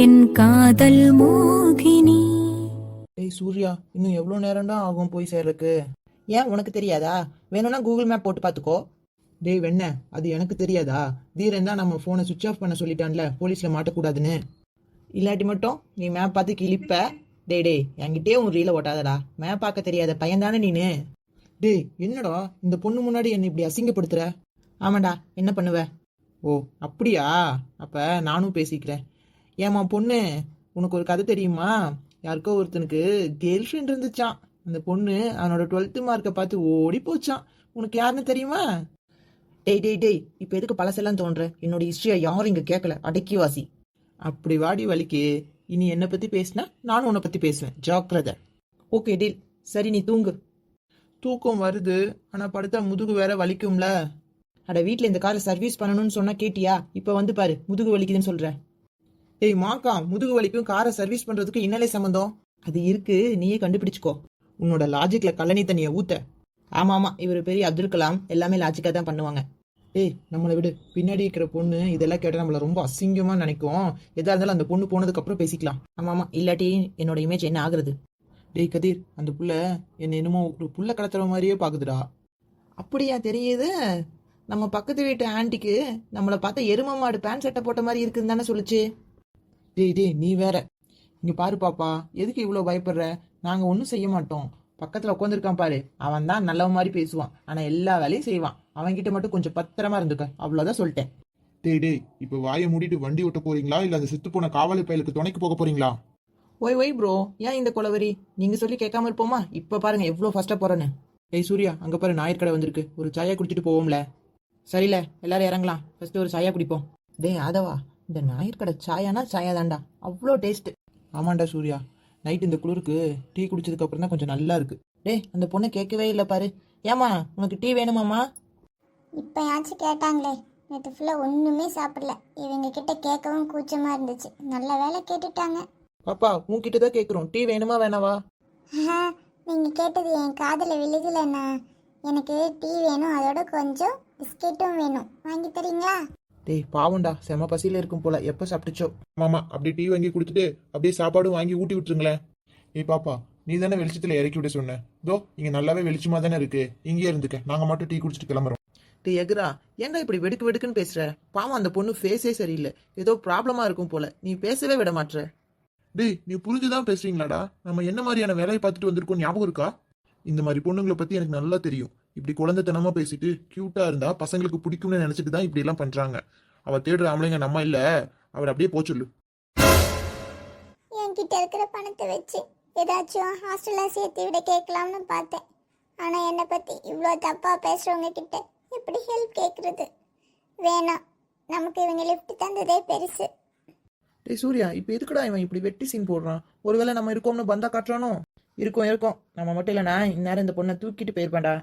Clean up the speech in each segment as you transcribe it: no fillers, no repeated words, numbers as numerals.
என் காதல் மோகினி. டேய் சூர்யா, இன்னும் எவ்வளோ நேரம் தான் ஆகும் போய் சேர்றதுக்கு? ஏன் உனக்கு தெரியாதா? வேணும்னா கூகுள் மேப் போட்டு பார்த்துக்கோ. டேய் வெண்ண, அது எனக்கு தெரியாதா? தீரன் தான் நம்ம ஃபோனை சுவிட்ச் ஆஃப் பண்ண சொல்லிட்டான்ல, போலீஸில் மாட்டக்கூடாதுன்னு. இல்லாட்டி மட்டும் நீ மேப் பார்த்து கிளிப்ப. டேய் என்கிட்டயே உன் ரீல ஓட்டாதடா. மேப் பார்க்க தெரியாத பையன் தானே நீனு. டேய் என்னடா இந்த பொண்ணு முன்னாடி என்னை இப்படி அசிங்கப்படுத்துற? ஆமாண்டா, என்ன பண்ணுவ? ஓ அப்படியா? அப்போ நானும் பேசிக்கிறேன். ஏமா பொண்ணு, உனக்கு ஒரு கதை தெரியுமா? யாருக்கோ ஒருத்தனுக்கு கேர்ள் ஃப்ரெண்ட் இருந்துச்சான். அந்த பொண்ணு அவனோட 12th மார்க்கை பார்த்து ஓடி போச்சான். உனக்கு யாருன்னு தெரியுமா? டேய் இப்போ எதுக்கு பழசெல்லாம் தோன்ற? என்னோட ஹிஸ்ட்ரியை யாரும் இங்கே கேட்கல, அடக்கி வாசி. அப்படி வாடி வலிக்கு. இனி என்னை பற்றி பேசினா நானும் உன்னை பற்றி பேசுவேன், ஜாக்கிரதை. Okay deal. சரி நீ தூங்கு. தூக்கம் வருது, ஆனால் படுத்தா முதுகு வேற வலிக்கும்ல. அட வீட்டில் இந்த காரை சர்வீஸ் பண்ணணும்னு சொன்னா கேட்டியா? இப்போ வந்து பாரு, முதுகு வலிக்குதுன்னு சொல்ற. ஏய் மாக்கா, முதுகு வலிக்கும் காரை சர்வீஸ் பண்ணுறதுக்கு என்னலே சம்மந்தம்? அது இருக்கு, நீயே கண்டுபிடிச்சுக்கோ. உன்னோட லாஜிக்ல கழனி தண்ணியை ஊத்த. ஆமா, இவர் பெரிய அப்துல் கலாம், எல்லாமே லாஜிக்காக தான் பண்ணுவாங்க. ஏய் நம்மளை விடு, பின்னாடி இருக்கிற பொண்ணு இதெல்லாம் கேட்டால் நம்மள ரொம்ப அசிங்கமா நினைக்கும். எதா இருந்தாலும் அந்த பொண்ணு போனதுக்கு அப்புறம் பேசிக்கலாம். ஆமா, இல்லாட்டி என்னோட இமேஜ் என்ன ஆகுறது? டேய் கதிர், அந்த புள்ள என்ன என்னமோ ஒரு புள்ள கடத்துற மாதிரியே பாக்குதுடா. அப்படியா தெரியுது? நம்ம பக்கத்து வீட்டு ஆண்டிக்கு நம்மளை பார்த்தா எரும மாடு பேண்ட் சட்டை போட்ட மாதிரி இருக்குன்னு தானே சொல்லுச்சு. டேய் நீ வேற. இங்க பாரு பாப்பா, எதுக்கு இவ்வளோ பயப்படுற? நாங்க ஒன்றும் செய்ய மாட்டோம். பக்கத்துல உட்காந்துருக்கான் பாரு, அவன் தான் நல்ல மாதிரி பேசுவான், ஆனா எல்லா வேலையும் செய்வான். அவன்கிட்ட மட்டும் கொஞ்சம் பத்திரமா இருந்துக்க, அவ்வளோதான் சொல்லிட்டேன். டேய் இப்ப வாயை மூடிட்டு வண்டி ஓட்ட போறீங்களா இல்ல அந்த செத்து போன காவலி பயலுக்கு துணைக்கு போக போறீங்களா? ஒய் ப்ரோ, ஏன் இந்த கொலவரி? நீங்க சொல்லி கேட்காம இருப்போமா? இப்ப பாருங்க எவ்வளோ ஃபர்ஸ்டா போறேன்னு. டேய் சூர்யா, அங்க பாரு நாயர் கடை வந்திருக்கு, ஒரு சாயா குடிச்சிட்டு போவோம்ல. சரியில்ல, எல்லாரும் இறங்கலாம். ஃபர்ஸ்ட் ஒரு சாயா குடிப்போம். டேய் ஆதவா, இந்த ஞாயிறு கடை சாயானா சாயா தாண்டா, அவ்வளோ டேஸ்ட். ஆமாண்டா சூர்யா, நைட் இந்த குளிருக்கு டீ குடிச்சதுக்கு அப்புறம் தான் கொஞ்சம் நல்லா இருக்கு. டேய் அந்த பொண்ணு கேட்கவே இல்லை பாரு. ஏமா உனக்கு டீ வேணுமாம்மா? இப்போயாச்சும் கேட்டாங்களே, நேற்று ஃபுல்லாக ஒன்றுமே சாப்பிடல. இவங்க கிட்ட கேட்கவும் கூச்சமாக இருந்துச்சு. நல்ல வேலை கேட்டுட்டாங்க. பாப்பா உன்கிட்ட தான் கேட்குறோம், டீ வேணுமா வேணாவா? நீங்கள் கேட்டது என் காதில் விழுகலண்ணா. எனக்கு டீ வேணும், அதோட கொஞ்சம் பிஸ்கெட்டும் வேணும். வாங்கி தரீங்களா? டேய் பாவண்டா, செம பசியில இருக்கும் போல, எப்போ சாப்பிட்டுச்சோ. மாமா அப்படி டீ வாங்கி கொடுத்துட்டு அப்படியே சாப்பாடும் வாங்கி ஊட்டி விட்டுருங்களேன். ஏய் பாப்பா, நீ தானே வெளிச்சத்துல இறக்கி விட சொன்ன. இதோ இங்க நல்லாவே வெளிச்சமா தானே இருக்கு, இங்கே இருந்துக்க, நாங்க மட்டும் டீ குடிச்சிட்டு கிளம்புறோம். டேய் எகுரா, ஏன்டா இப்படி வெடுக்கு வெடுக்குன்னு பேசுற? பாவம் அந்த பொண்ணு ஃபேஸே சரியில்லை, ஏதோ ப்ராப்ளமா இருக்கும் போல, நீ பேசவே விட மாட்ற. டேய் நீ புரிஞ்சுதான் பேசுறீங்களாடா? நம்ம என்ன மாதிரியான வேலையை பார்த்துட்டு வந்திருக்கோம் ஞாபகம் இருக்கா? இந்த மாதிரி பொண்ணுங்களை பத்தி எனக்கு நல்லா தெரியும். இப்படி குழந்தைத்தனமா பேசிட்டு கியூட்டா இருந்தா பசங்களுக்கு பிடிக்கும்னு நினைச்சிட்டு தான் இப்படி எல்லாம் பண்றாங்க. அவ தேடுற ஆம்பளைங்க நம்ம இல்ல, அவர் அப்படியே போச்சுள்ளு. என்கிட்ட இருக்கிற பணத்தை வச்சு ஏதாச்சும் ஹாஸ்டலில் சேர்த்து விட கேட்கலாம்னு பார்த்தேன். ஆனால் என்னை பற்றி இவ்வளோ தப்பாக பேசுகிறவங்க கிட்ட எப்படி ஹெல்ப் கேட்குறது? வேணாம், நமக்கு இவங்க லிஃப்ட் தந்ததே பெருசு. டேய் சூர்யா, இப்போ எதுக்குடா இவன் இப்படி வெட்டி சீன் போடுறான்? ஒருவேளை நம்ம இருக்கோம்னு பந்தா காட்டுறானோ? இருக்கும், நம்ம மட்டும் இல்லைனா இந்நேரம் இந்த பொண்ணை தூக்கிட்டு போயிருப்பான்டா.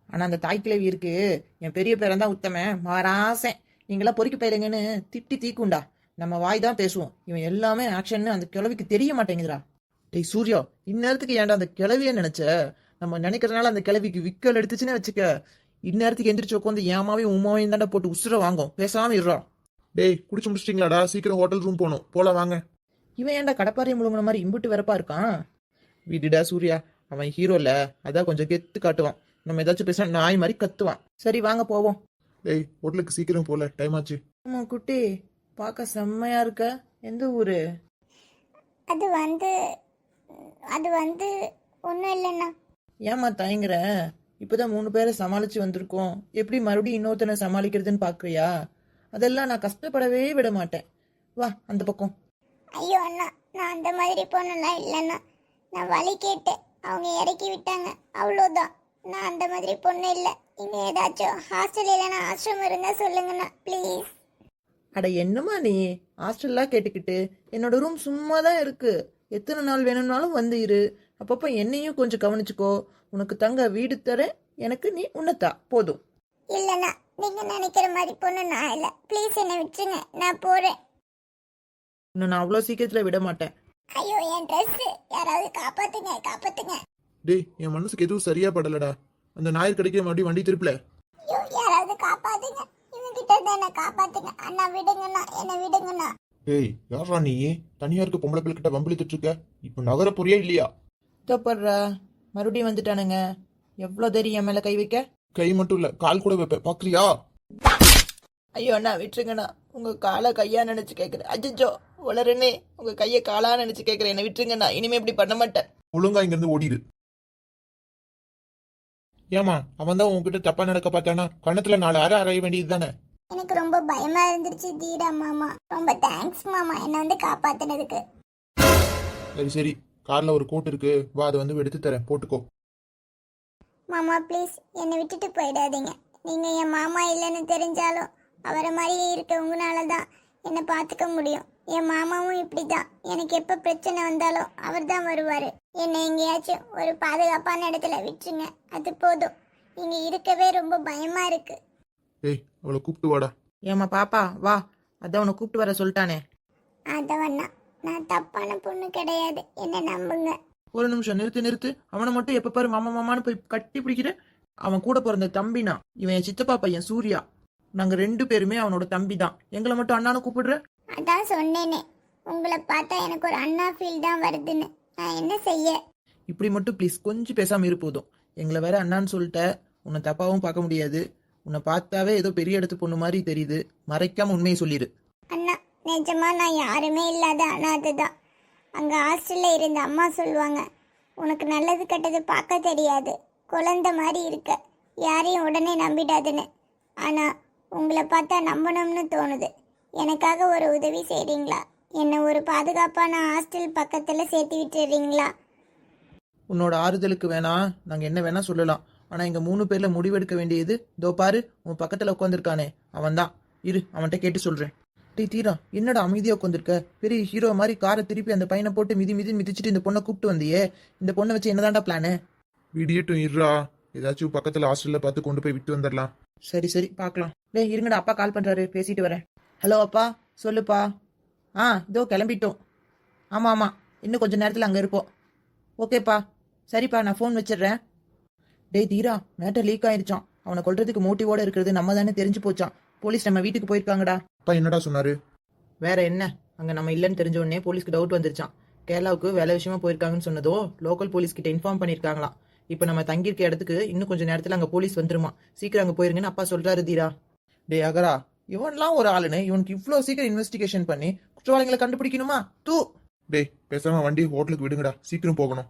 ஆனால் அந்த தாய்க்கிழவி இருக்கு, என் பெரிய பேரன் தான் உத்தமன், மாராசன், நீங்களாம் பொறுக்கி போயிருங்கன்னு திட்டி தீக்குண்டா. நம்ம வாய் தான் பேசுவோம், இவன் எல்லாமே ஆக்ஷன்னு அந்த கிழவிக்கு தெரிய மாட்டேங்குதுடா. டேய் சூர்யா, இந்நேரத்துக்கு ஏன்டா அந்த கிழவிய நினைச்ச? நம்ம நினைக்கிறதுனால அந்த கிழவிக்கு விக்கல் எடுத்துச்சுன்னு வச்சுக்க, இந்நேரத்துக்கு எந்திரிச்சு உட்காந்து ஏமாவையும் உமாவையும் தாண்டா போட்டு உசுர வாங்கும். பேசாம இருறா. டேய் குடிச்சு முடிச்சிட்டீங்களாடா? சீக்கிரம் ஹோட்டல் ரூம் போகணும், போலாம் வாங்க. இவன் ஏன்டா கடப்பாறையை முழுங்கின மாதிரி இம்புட்டு வெறப்பா இருக்கான்? விடுடா சூர்யா, அவன் ஹீரோல, அதான் கொஞ்சம் கெத்து காட்டுவான். நம்ம ஏதாச்சும் பேசினா நாய் மாதிரி கத்துவான். சரி வாங்க போவோம். டேய் ஹோட்டலுக்கு சீக்கிரம் போல, டைம் ஆச்சு. ஆமா குட்டி, பார்க்க செம்மையா இருக்க. எந்த ஊரு? அது வந்து ஒன்றும் இல்லைண்ணா. ஏமா தயங்குற? இப்பதான் 3 பேரை சமாளிச்சு வந்திருக்கோம், எப்படி மறுபடியும் இன்னொருத்தனை சமாளிக்கிறதுன்னு பாக்குறியா? அதெல்லாம் நான் கஷ்டப்படவே விட மாட்டேன். வா அந்த பக்கம். ஐயோ அண்ணா, நான் அந்த மாதிரி பொண்ணுலாம் இல்லைண்ணா. நான் வழி கேட்டேன், அவங்க இறக்கி விட்டாங்க, அவ்வளோதான். நான் அந்த மாதிரி பொண்ணு இல்லை. இங்கே ஏதாச்சும் ஹாஸ்டல் இல்லைன்னா ஆசிரமம் இருந்தால் சொல்லுங்கண்ணா ப்ளீஸ். அட என்னம்மா நீ ஹாஸ்டல்லாம் கேட்டுக்கிட்டு? என்னோட ரூம் சும்மா தான் இருக்கு, எத்தனை நாள் வேணும்னாலும் வந்து இரு. அப்பப்போ என்னையும் கொஞ்சம் கவனிச்சுக்கோ. உனக்கு தங்க வீடு தரேன், எனக்கு நீ உன்னத்தா போதும். இல்லைண்ணா, நீங்கள் நினைக்கிற மாதிரி பொண்ணு நான் இல்லை. ப்ளீஸ் என்னை விட்டுருங்க, நான் போகிறேன். இன்னும் நான் அவ்வளோ சீக்கிரத்தில் விட மாட்டேன். ஐயோ என் ட்ரெஸ், யாராவது காப்பாத்துங்க. டேய் என் மனசுக்கு எதுவும் சரியா படலடா. அந்த ஞாயிறு கிடைக்க மறுபடியும் வண்டி திருப்பல. ஐயோ யாராவது காப்பாத்துங்க, இவங்கிட்ட இருந்து என்ன காப்பாத்துங்க அண்ணா. விடுங்கண்ணா, என்ன விடுங்கண்ணா. ஏய் யாரா நீ தனியா இருக்க பொம்பளை பிள்ளைகிட்ட வம்பிழுத்துட்டு இருக்க இப்ப நகர போறியா இல்லையா? தப்படுற மறுபடியும் வந்துட்டானுங்க. எவ்வளோ தெரியும் என் மேலே கை வைக்க? கை மட்டும் இல்ல கால் கூட வைப்ப பாக்குறியா? ஐயோ அண்ணா விட்டுருங்கண்ணா. உங்கள் காலை கையா நினச்சி கேட்குறேன். அஜிச்சோ வளருன்னே உங்கள் கையை காலா நினச்சி கேட்குறேன். என்னை விட்டுருங்கண்ணா. இனிமே இப்படி பண்ண மாட்டேன். ஒழுங்கா இங்க இருந்து ஓடிடு. ஏமா அவன் தான் உன்கிட்ட தப்பா நடக்க பார்த்தானா கண்ணத்துல 4 அறை அறைய வேண்டியது தானே? எனக்கு ரொம்ப பயமா இருந்துருச்சு தீரா மாமா. ரொம்ப தேங்க்ஸ் மாமா என்னை வந்து காப்பாத்தினதுக்கு. சரி சரி கார்ல ஒரு கோட் இருக்கு வா அதை வந்து எடுத்து தரேன் போட்டுக்கோ. மாமா ப்ளீஸ் என்னை விட்டுட்டு போயிடாதீங்க. நீங்க என் மாமா இல்லைன்னு தெரிஞ்சாலும் அவரை மாதிரியே இருக்க உங்களால தான் என்னை பார்த்துக்க முடியும். என் மாமாவும் இப்படிதான். எனக்கு எப்போ பிரச்சனை வந்தாலும் அவர் தான் வருவார். என்னை எங்கேயாச்சும் ஒரு பாதுகாப்பான இடத்துல விட்டுருங்க. அது போதும். இங்க இருக்கவே ரொம்ப பயமா இருக்கு. ஏய் அவளை கூப்பிட்டு வாடா. ஏம்மா பாப்பா வா. அதான் உன்னை கூப்பிட்டு வர சொல்லிட்டானே. அதவண்ணா நான் தப்பான பொண்ணு கிடையாது. என்ன நம்புங்க. ஒரு நிமிஷம் நிறுத்து. அவனை மட்டும் எப்ப பாரு மாமா மாமான்னு போய் கட்டி பிடிக்கிற. அவன் கூட பிறந்த தம்பினா. இவன் என் சித்தப்பா பையன் சூர்யா. நாங்க 2 பேருமே அவனோட தம்பி தான். எங்களை மட்டும் அண்ணான்னு கூப்பிடுற? அதான் சொன்னேனே உங்களை பார்த்தா எனக்கு ஒரு அண்ணா ஃபீல் தான் வருதுன்னு. நான் என்ன செய்ய? இப்படி மட்டும் ப்ளீஸ் கொஞ்சம் பேசாம இரு போதும். எங்களை வேற அண்ணான்னு சொல்லிட்ட. உன்னை தப்பாவும் பார்க்க முடியாது. உன்னை பார்த்தாவே ஏதோ பெரிய இடத்து பொண்ணு மாதிரி தெரியுது. மறைக்காம உண்மையை சொல்லிடு. அண்ணா நிஜமா நான் யாருமே இல்லாத அனாதை தான். அங்க ஹாஸ்டல்ல இருந்த அம்மா சொல்லுவாங்க, உனக்கு நல்லது கெட்டது பார்க்க தெரியாது, குழந்தை மாதிரி இருக்க, யாரையும் உடனே நம்பிடாதுன்னு. ஆனா உங்களை பார்த்தா நம்பணும்னு தோணுது. எனக்காக ஒரு உதவி செய்றீங்களா? என்னை ஒரு பாதுகாப்பான ஹாஸ்டல் பக்கத்துல சேர்த்து விட்டுறீங்களா? உன்னோட ஆறுதலுக்கு வேணா நாங்க என்ன வேணா சொல்லலாம். ஆனா எங்க 3 பேர்ல முடிவெடுக்க வேண்டியது இதோ பாரு உன் பக்கத்துல உட்காந்துருக்கானே அவன் தான். இரு அவன்கிட்ட கேட்டு சொல்றேன். டேய் தீரா என்னடா அமைதியா உட்காந்துருக்க? பெரிய ஹீரோ மாதிரி காரை திருப்பி அந்த பையனை போட்டு மிதிச்சிட்டு இந்த பொண்ணை கூப்பிட்டு வந்தியே. இந்த பொண்ணை வச்சு என்னதான்டா பிளானு? விடியட்டும் இருடா ஏதாச்சும் பக்கத்துல ஹாஸ்டல்ல பார்த்து கொண்டு போய் விட்டு வந்துடலாம். சரி பார்க்கலாம். டேய் இருங்கடா அப்பா கால் பண்றாரு பேசிட்டு வரேன். ஹலோ அப்பா சொல்லுப்பா. இதோ கிளம்பிட்டோம். ஆமா இன்னும் கொஞ்ச நேரத்தில் அங்கே இருப்போம். ஓகேப்பா சரிப்பா நான் ஃபோன் வச்சிடுறேன். டேய் தீரா மேட்டர் லீக் ஆயிடுச்சான். அவனை கொல்றதுக்கு மோட்டிவோட இருக்கிறது நம்ம தானே தெரிஞ்சு போச்சான். போலீஸ் நம்ம வீட்டுக்கு போயிருக்காங்கடா. அப்பா என்னடா சொன்னாரு? வேற என்ன அங்கே நம்ம இல்லைன்னு தெரிஞ்ச உடனே போலீஸ்க்கு டவுட் வந்துருச்சான். கேரளாவுக்கு வேலை விஷயமா போயிருக்காங்கன்னு சொன்னதோ லோக்கல் போலீஸ் கிட்ட இன்ஃபார்ம் பண்ணியிருக்காங்களாம். இப்போ நம்ம தங்கியிருக்க இடத்துக்கு இன்னும் கொஞ்சம் நேரத்தில் அங்கே போலீஸ் வந்துருமா. சீக்கிரம் அங்கே போயிருங்கன்னு அப்பா சொல்றாரு தீரா. டே அகரா இவன்லாம் ஒரு ஆளுன்னு இவனுக்கு இவ்வளோ சீக்கிரம் இன்வெஸ்டிகேஷன் பண்ணி குற்றவாளிகளை கண்டுபிடிக்கணுமா? டேய் பேசாம வண்டி ஹோட்டலுக்கு விடுங்கடா சீக்கிரம் போகணும்.